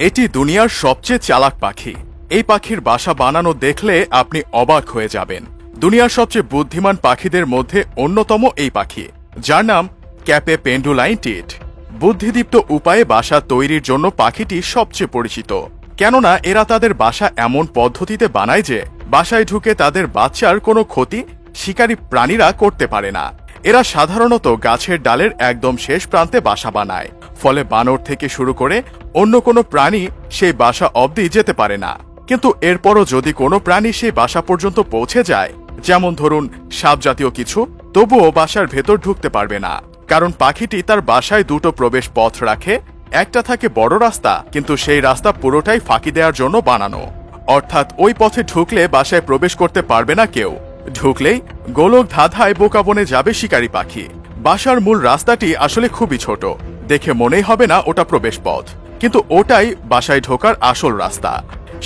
এটি দুনিয়ার সবচেয়ে চালাক পাখি। এই পাখির বাসা বানানো দেখলে আপনি অবাক হয়ে যাবেন। দুনিয়ার সবচেয়ে বুদ্ধিমান পাখিদের মধ্যে অন্যতম এই পাখি, যার নাম ক্যাপে পেন্ডুলাইন টিট। বুদ্ধিদীপ্ত উপায়ে বাসা তৈরির জন্য পাখিটি সবচেয়ে পরিচিত, কেননা এরা তাদের বাসা এমন পদ্ধতিতে বানায় যে বাসায় ঢুকে তাদের বাচ্চার কোনো ক্ষতি শিকারী প্রাণীরা করতে পারে না। এরা সাধারণত গাছের ডালের একদম শেষ প্রান্তে বাসা বানায়, ফলে বানর থেকে শুরু করে অন্য কোনো প্রাণী সেই বাসা অবধি যেতে পারে না। কিন্তু এরপরও যদি কোনো প্রাণী সেই বাসা পর্যন্ত পৌঁছে যায়, যেমন ধরুন সাপ জাতীয় কিছু, তবুও বাসার ভেতর ঢুকতে পারবে না, কারণ পাখিটি তার বাসায় দুটো প্রবেশ পথ রাখে। একটা থাকে বড় রাস্তা, কিন্তু সেই রাস্তা পুরোটাই ফাঁকি দেওয়ার জন্য বানানো, অর্থাৎ ওই পথে ঢুকলে বাসায় প্রবেশ করতে পারবে না কেউ। ঢুকলেই গোলক ধাঁধায় বোকা বনে যাবে শিকারী পাখি। বাসার মূল রাস্তাটি আসলে খুবই ছোট, দেখে মনেই হবে না ওটা প্রবেশ পথ, কিন্তু ওটাই বাসায় ঢোকার আসল রাস্তা।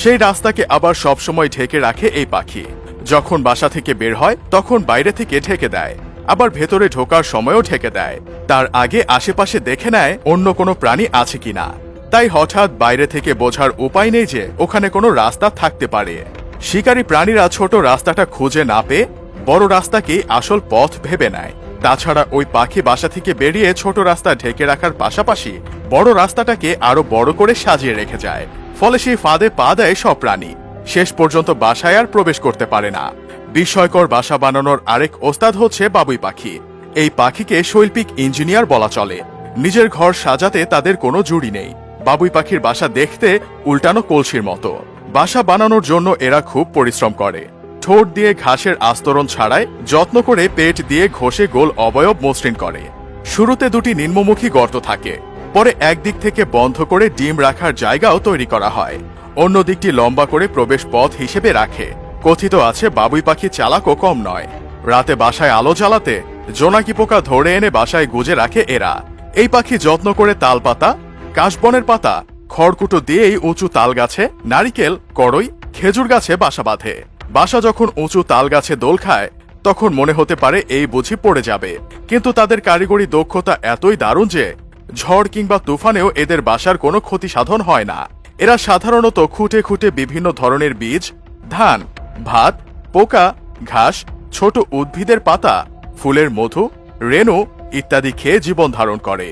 সেই রাস্তাকে আবার সবসময় ঢেকে রাখে এই পাখি। যখন বাসা থেকে বের হয় তখন বাইরে থেকে ঢেকে দেয়, আবার ভেতরে ঢোকার সময়ও ঢেকে দেয়। তার আগে আশেপাশে দেখে নেয় অন্য কোনো প্রাণী আছে কিনা। তাই হঠাৎ বাইরে থেকে বোঝার উপায় নেই যে ওখানে কোনো রাস্তা থাকতে পারে। শিকারী প্রাণীরা ছোট রাস্তাটা খুঁজে না পেয়ে বড় রাস্তাকে আসল পথ ভেবে নেয়। তাছাড়া ওই পাখি বাসা থেকে বেরিয়ে ছোট রাস্তা ঢেকে রাখার পাশাপাশি বড় রাস্তাটাকে আরো বড় করে সাজিয়ে রেখে যায়, ফলে সেই ফাঁদে পা দেয় সব প্রাণী। শেষ পর্যন্ত বাসায় আর প্রবেশ করতে পারে না। বিস্ময়কর বাসা বানানোর আরেক ওস্তাদ হচ্ছে বাবুই পাখি। এই পাখিকে শৈল্পিক ইঞ্জিনিয়ার বলা চলে। নিজের ঘর সাজাতে তাদের কোনো জুড়ি নেই। বাবুই পাখির বাসা দেখতে উল্টানো কলসির মতো। বাসা বানানোর জন্য এরা খুব পরিশ্রম করে। ঠোঁট দিয়ে ঘাসের আস্তরণ ছাড়ায় যত্ন করে পেট দিয়ে ঘষে গোল অবয়ব মসৃণ করে। শুরুতে দুটি নিম্নমুখী গর্ত থাকে, পরে একদিক থেকে বন্ধ করে ডিম রাখার জায়গাও তৈরি করা হয়। অন্য দিকটি লম্বা করে প্রবেশ পথ হিসেবে রাখে। কথিত আছে বাবুই পাখি চালাকও কম নয়। রাতে বাসায় আলো জ্বালাতে জোনাকি পোকা ধরে এনে বাসায় গুজে রাখে এরা। এই পাখি যত্ন করে তাল পাতা, কাশবনের পাতা, খড়কুটো দিয়েই উঁচু তাল গাছে, নারিকেল, কড়ই, খেজুর গাছে বাসা বাঁধে। বাসা যখন উঁচু তাল গাছে দোল খায় তখন মনে হতে পারে এই বুঝি পড়ে যাবে, কিন্তু তাদের কারিগরি দক্ষতা এতই দারুণ যে ঝড় কিংবা তুফানেও এদের বাসার কোনো ক্ষতি সাধন হয় না। এরা সাধারণত খুঁটে খুঁটে বিভিন্ন ধরনের বীজ, ধান, ভাত, পোকা, ঘাস, ছোট উদ্ভিদের পাতা, ফুলের মধু, রেণু ইত্যাদি খেয়ে জীবন ধারণ করে।